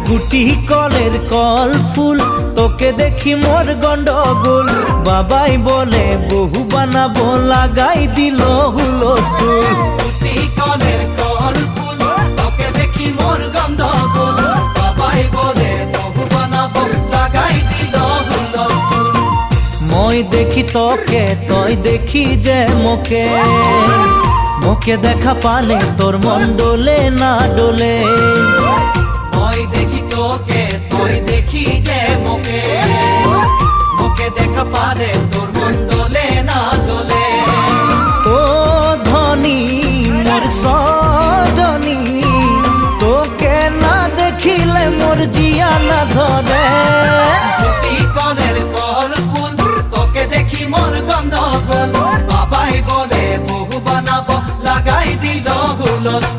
গুটি কলের কল ফুল, তোকে দেখি মোর গন্ডগোল। বাবাই বলে বহু বানাবো, লাগাই দিল হুলস্থুল। গুটি কলের কল ফুল, তোকে দেখি মোর গন্ডগোল। বাবাই বলে বহু বানাবো, লাগাই দিল হুলস্থুল। মই দেখি তোকে, তই দেখি যে মোকে, মোকে দেখা পালে তোর মন ডোলে না ডোলে। মই দেখি তোকে, তুই দেখি যে মোকে, মোকে দেখা পারে তোর মন দোলে না দোলে। ও ধনী মোর সজনী, তোকে না দেখিলে মোর জিয়া না ধরে। গুটি কলের কল ফুল, তোকে দেখি মোর গন্ডগোল। বাবাই বলে বহু বানাবো, লাগাই দিল হুলস্থুল।